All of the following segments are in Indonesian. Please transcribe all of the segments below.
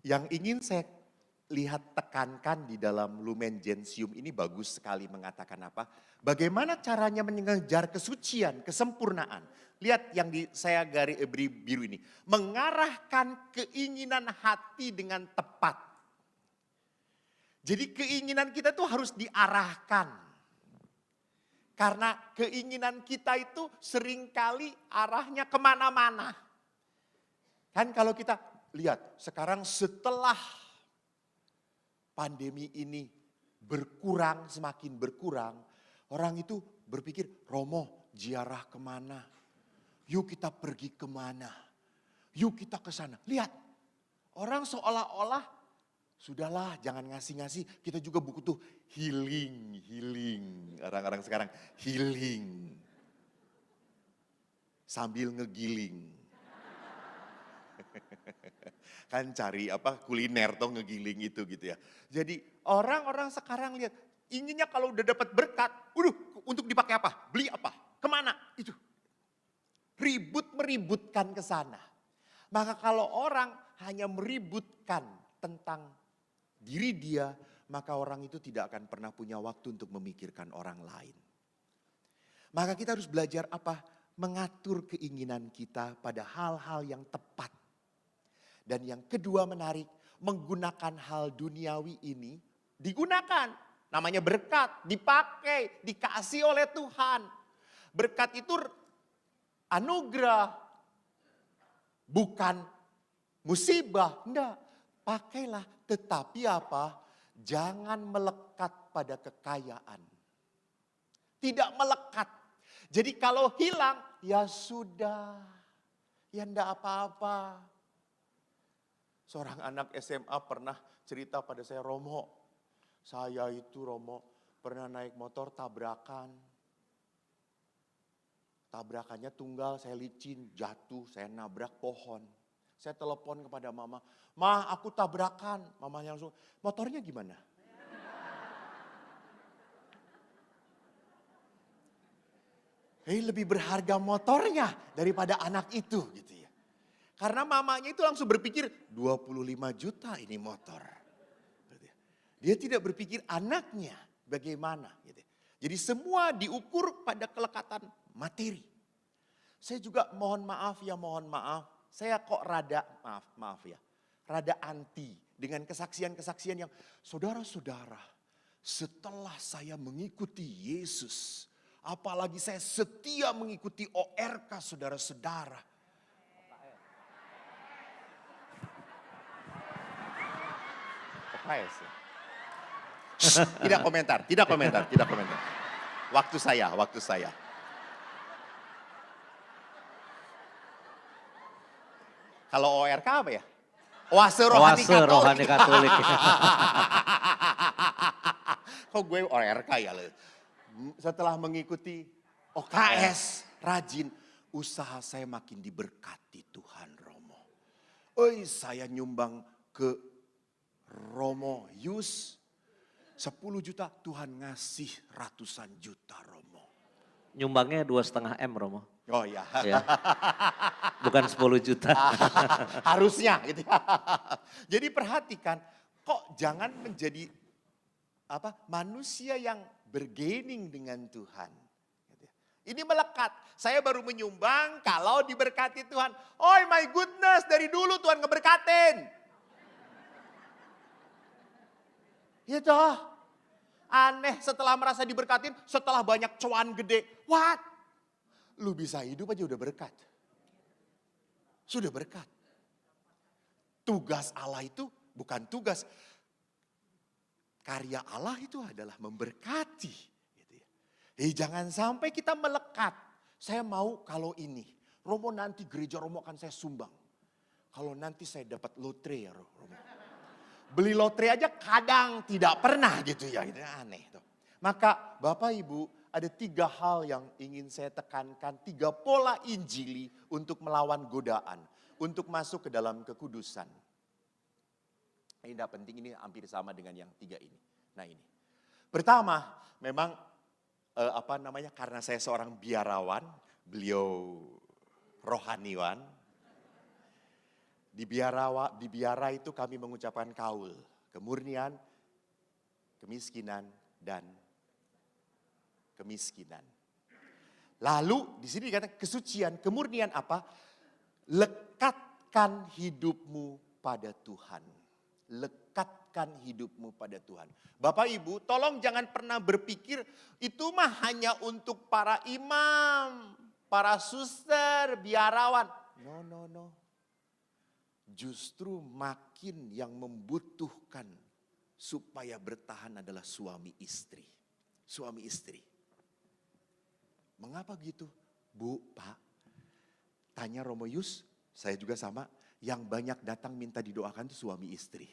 Yang ingin saya lihat tekankan di dalam Lumen Gentium ini bagus sekali mengatakan apa? Bagaimana caranya mengejar kesucian, kesempurnaan. Lihat yang saya garis biru ini. Mengarahkan keinginan hati dengan tepat. Jadi keinginan kita tuh harus diarahkan. Karena keinginan kita itu seringkali arahnya kemana-mana. Kan kalau kita lihat sekarang setelah pandemi ini berkurang, semakin berkurang. Orang itu berpikir, Romo ziarah kemana? Yuk kita pergi kemana? Yuk kita ke sana. Lihat, orang seolah-olah, sudahlah jangan ngasih-ngasih. Kita juga butuh healing. Orang-orang sekarang healing. Sambil ngegiling. Kan cari kuliner toh ngegiling itu gitu ya. Jadi orang-orang sekarang lihat, inginnya kalau udah dapat berkat, untuk dipakai apa? Beli apa? Kemana? Itu. Meributkan ke sana. Maka kalau orang hanya meributkan tentang diri dia, maka orang itu tidak akan pernah punya waktu untuk memikirkan orang lain. Maka kita harus belajar apa? Mengatur keinginan kita pada hal-hal yang tepat. Dan yang kedua menarik, menggunakan hal duniawi ini, digunakan. Namanya berkat, dipakai, dikasih oleh Tuhan. Berkat itu anugerah, bukan musibah. Enggak, pakailah. Tetapi apa? Jangan melekat pada kekayaan. Tidak melekat. Jadi kalau hilang, ya sudah. Ya enggak apa-apa. Seorang anak SMA pernah cerita pada saya, Romo, saya itu Romo pernah naik motor tabrakan. Tabrakannya tunggal, saya licin, jatuh, saya nabrak pohon. Saya telepon kepada mama, Ma aku tabrakan. Mamanya langsung, motornya gimana? Lebih berharga motornya daripada anak itu gitu ya. Karena mamanya itu langsung berpikir 25 juta ini motor. Dia tidak berpikir anaknya bagaimana. Gitu. Jadi semua diukur pada kelekatan materi. Saya juga mohon maaf. Saya kok rada rada anti dengan kesaksian-kesaksian yang saudara-saudara. Setelah saya mengikuti Yesus, apalagi saya setia mengikuti ORK saudara-saudara. Tidak komentar. Waktu saya. Kalau ORK apa ya? Oase Rohani Katolik. Kok gue ORK ya? Setelah mengikuti OKS, rajin, usaha saya makin diberkati Tuhan Romo. Saya nyumbang ke Romo Yus 10 juta, Tuhan ngasih ratusan juta Romo. Nyumbangnya 2,5 M Romo. Oh iya. Ya. Bukan 10 juta. Harusnya gitu. Jadi perhatikan, kok jangan menjadi manusia yang bergaining dengan Tuhan. Ini melekat. Saya baru menyumbang kalau diberkati Tuhan. Oh my goodness, dari dulu Tuhan ngeberkatin. Ya toh, aneh setelah merasa diberkatin, setelah banyak cuan gede. What? Lu bisa hidup aja udah berkat. Sudah berkat. Tugas Allah itu bukan tugas. Karya Allah itu adalah memberkati. Gitu ya. Jangan sampai kita melekat. Saya mau kalau ini. Romo nanti gereja Romo akan saya sumbang. Kalau nanti saya dapat lotre ya Romo. Beli lotre aja kadang tidak pernah gitu ya. Itu aneh tuh. Maka Bapak Ibu ada 3 hal yang ingin saya tekankan. 3 pola injili untuk melawan godaan. Untuk masuk ke dalam kekudusan. Ini tidak penting, ini hampir sama dengan yang 3 ini. Nah ini. Pertama memang karena saya seorang biarawan. Beliau rohaniwan. Di biara itu kami mengucapkan kaul, kemurnian, kemiskinan, dan kemiskinan. Lalu di sini dikatakan kesucian, kemurnian apa? Lekatkan hidupmu pada Tuhan. Lekatkan hidupmu pada Tuhan. Bapak Ibu, tolong jangan pernah berpikir itu mah hanya untuk para imam, para suster, biarawan. No, no, no. Justru makin yang membutuhkan supaya bertahan adalah suami istri. Suami istri. Mengapa gitu? Bu, Pak, tanya Romo Yus, saya juga sama. Yang banyak datang minta didoakan itu suami istri.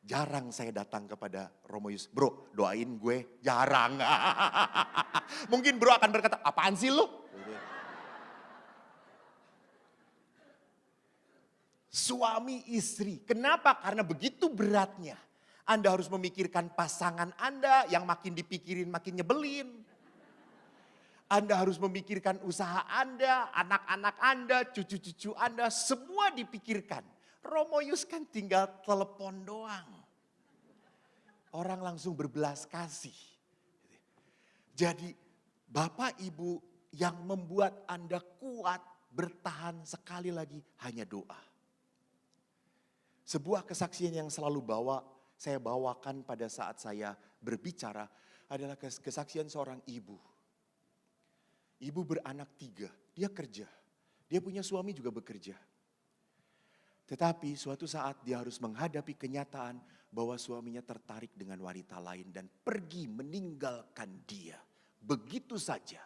Jarang saya datang kepada Romo Yus, bro doain gue, jarang. Mungkin bro akan berkata, apaan sih lu? Suami istri, kenapa? Karena begitu beratnya. Anda harus memikirkan pasangan Anda yang makin dipikirin makin nyebelin. Anda harus memikirkan usaha Anda, anak-anak Anda, cucu-cucu Anda, semua dipikirkan. Romo Yus kan tinggal telepon doang. Orang langsung berbelas kasih. Jadi Bapak Ibu yang membuat Anda kuat bertahan sekali lagi hanya doa. Sebuah kesaksian yang selalu saya bawakan pada saat saya berbicara adalah kesaksian seorang ibu. Ibu beranak 3, dia kerja. Dia punya suami juga bekerja. Tetapi suatu saat dia harus menghadapi kenyataan bahwa suaminya tertarik dengan wanita lain dan pergi meninggalkan dia. Begitu saja.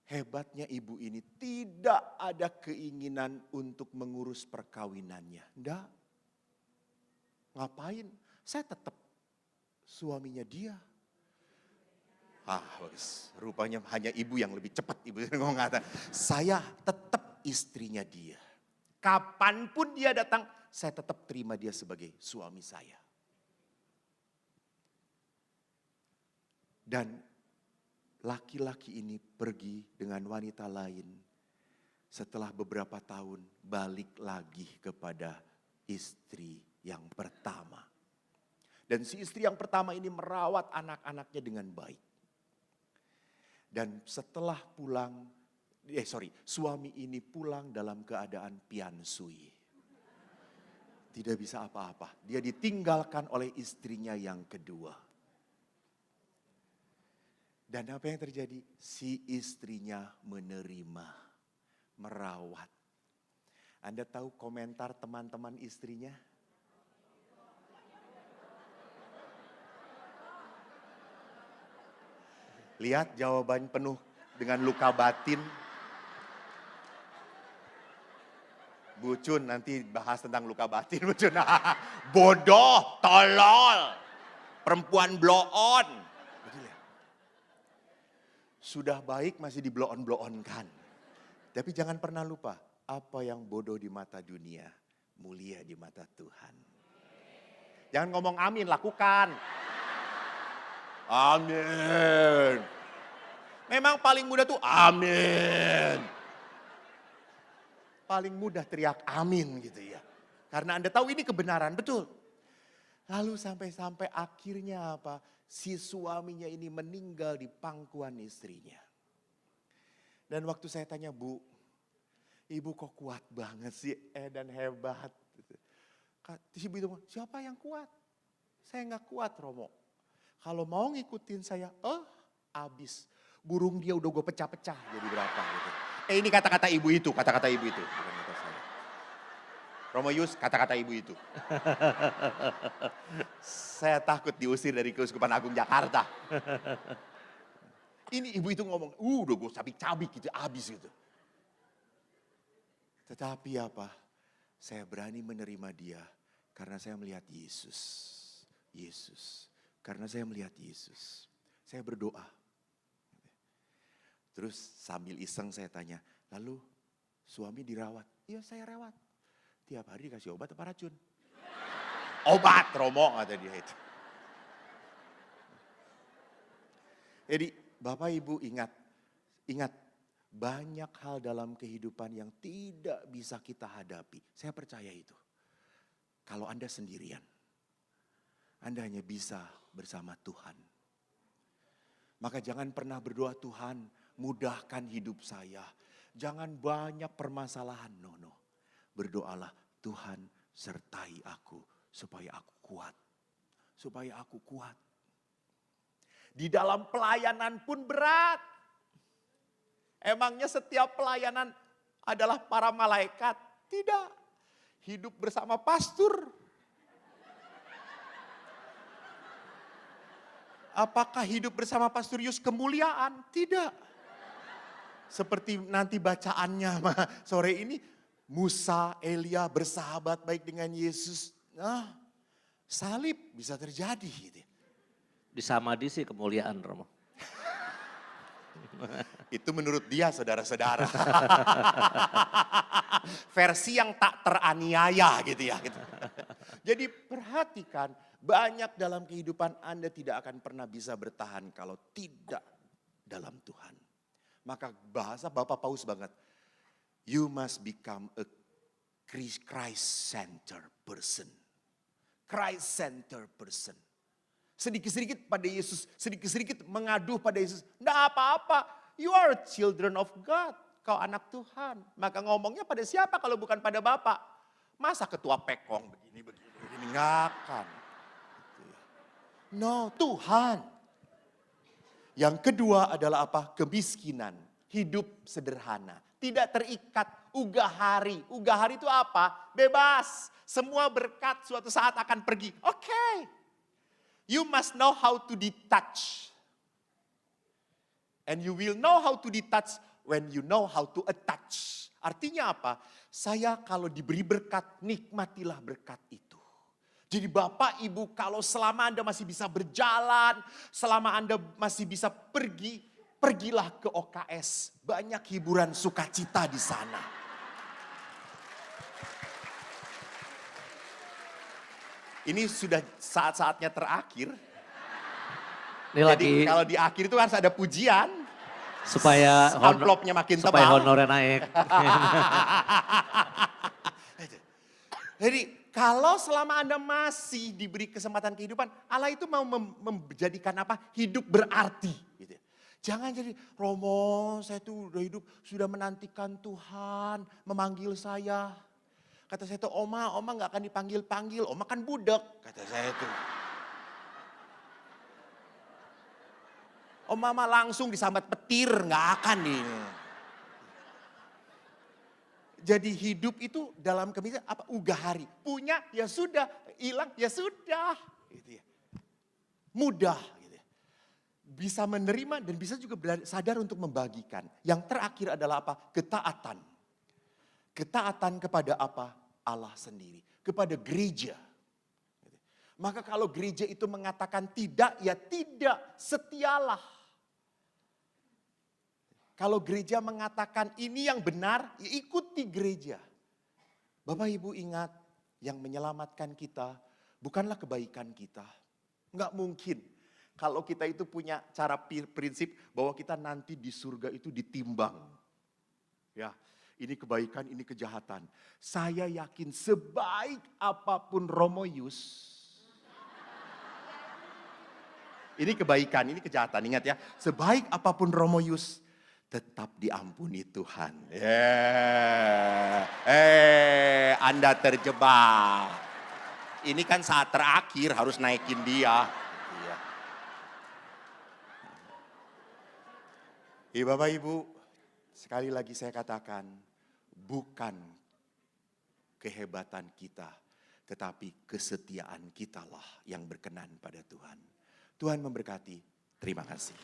Hebatnya ibu ini tidak ada keinginan untuk mengurus perkawinannya. Enggak. Ngapain? Saya tetap suaminya dia. Bagus. Rupanya hanya ibu yang lebih cepat. Ibu ngomong kata, saya tetap istrinya dia. Kapanpun dia datang, saya tetap terima dia sebagai suami saya. Dan laki-laki ini pergi dengan wanita lain. Setelah beberapa tahun balik lagi kepada istri yang pertama. Dan si istri yang pertama ini merawat anak-anaknya dengan baik. Dan setelah suami ini pulang dalam keadaan piansui. Tidak bisa apa-apa. Dia ditinggalkan oleh istrinya yang kedua. Dan apa yang terjadi? Si istrinya menerima, merawat. Anda tahu komentar teman-teman istrinya? Lihat jawaban penuh dengan luka batin. Bu Cun nanti bahas tentang luka batin. Bu Cun, bodoh, tolol, perempuan blow on. Sudah baik masih di blow on kan. Tapi jangan pernah lupa, apa yang bodoh di mata dunia, mulia di mata Tuhan. Jangan ngomong amin, lakukan. Amin. Memang paling mudah tuh amin. Paling mudah teriak amin gitu ya. Karena Anda tahu ini kebenaran, betul. Lalu sampai akhirnya apa? Si suaminya ini meninggal di pangkuan istrinya. Dan waktu saya tanya, Bu, ibu kok kuat banget sih dan hebat. Si ibu itu, siapa yang kuat? Saya nggak kuat Romo. Kalau mau ngikutin saya, abis. Burung dia udah gue pecah-pecah jadi berapa gitu. Ini kata-kata ibu itu, kata-kata ibu itu. Bukan kata saya. Romo Yus, kata-kata ibu itu. Saya takut diusir dari Keuskupan Agung Jakarta. Ini ibu itu ngomong, udah gue cabik-cabik gitu, abis gitu. Tetapi apa? Saya berani menerima dia karena saya melihat Yesus. Yesus. Karena saya melihat Yesus. Saya berdoa. Terus sambil iseng saya tanya, lalu suami dirawat? Iya saya rawat. Tiap hari dikasih obat apa racun? Obat Romo kata dia itu. Jadi Bapak Ibu ingat Banyak hal dalam kehidupan yang tidak bisa kita hadapi. Saya percaya itu. Kalau Anda sendirian, Anda hanya bisa bersama Tuhan. Maka jangan pernah berdoa, Tuhan mudahkan hidup saya. Jangan banyak permasalahan. No. Berdoalah, Tuhan sertai aku supaya aku kuat. Supaya aku kuat. Di dalam pelayanan pun berat. Emangnya setiap pelayanan adalah para malaikat? Tidak. Hidup bersama pastor. Apakah hidup bersama Pastor Yus kemuliaan? Tidak. Seperti nanti bacaannya sore ini. Musa, Elia bersahabat baik dengan Yesus. Nah, salib bisa terjadi. Gitu. Di Samadhi sih kemuliaan Romo. Itu menurut dia saudara-saudara. Versi yang tak teraniaya gitu ya. Gitu. Jadi perhatikan, banyak dalam kehidupan Anda tidak akan pernah bisa bertahan kalau tidak dalam Tuhan. Maka bahasa Bapak Paus banget. You must become a Christ-centered person. Christ-centered person. Sedikit-sedikit pada Yesus, sedikit-sedikit mengadu pada Yesus. Tidak apa-apa, you are children of God. Kau anak Tuhan. Maka ngomongnya pada siapa kalau bukan pada Bapak? Masa ketua pekong begini, nggak akan. No, Tuhan. Yang kedua adalah apa? Kemiskinan. Hidup sederhana. Tidak terikat ugahari. Ugahari itu apa? Bebas. Semua berkat suatu saat akan pergi. Oke. You must know how to detach. And you will know how to detach when you know how to attach. Artinya apa? Saya kalau diberi berkat, nikmatilah berkat itu. Jadi Bapak Ibu kalau selama Anda masih bisa berjalan, selama Anda masih bisa pergi, pergilah ke OKS. Banyak hiburan sukacita di sana. Ini sudah saat-saatnya terakhir. Ini Jadi lagi kalau di akhir itu harus ada pujian. supaya Amplopnya makin supaya tebal. honornya naik. Jadi kalau selama Anda masih diberi kesempatan kehidupan, Allah itu mau menjadikan apa? Hidup berarti. Gitu. Jangan jadi, Romo saya tuh udah hidup, sudah menantikan Tuhan memanggil saya. Kata saya tuh, Oma gak akan dipanggil-panggil, Oma kan budak, kata saya tuh. Oma mah langsung disambat petir, gak akan nih. Jadi hidup itu dalam kemiskinan apa? Ugahari. Punya ya sudah, hilang ya sudah. Gitu ya. Mudah. Gitu ya. Bisa menerima dan bisa juga sadar untuk membagikan. Yang terakhir adalah apa? Ketaatan. Ketaatan kepada apa? Allah sendiri. Kepada gereja. Maka kalau gereja itu mengatakan tidak, ya tidak. Setialah. Kalau gereja mengatakan ini yang benar, ya ikuti gereja. Bapak Ibu ingat, yang menyelamatkan kita bukanlah kebaikan kita. Enggak mungkin. Kalau kita itu punya cara prinsip bahwa kita nanti di surga itu ditimbang. Ya, ini kebaikan, ini kejahatan. Saya yakin sebaik apapun Romo Yus. Ini kebaikan, ini kejahatan. Ingat ya, sebaik apapun Romo Yus, tetap diampuni Tuhan. Anda terjebak. Ini kan saat terakhir harus naikin dia. Bapak Ibu, sekali lagi saya katakan, bukan kehebatan kita, tetapi kesetiaan kitalah yang berkenan pada Tuhan. Tuhan memberkati. Terima kasih.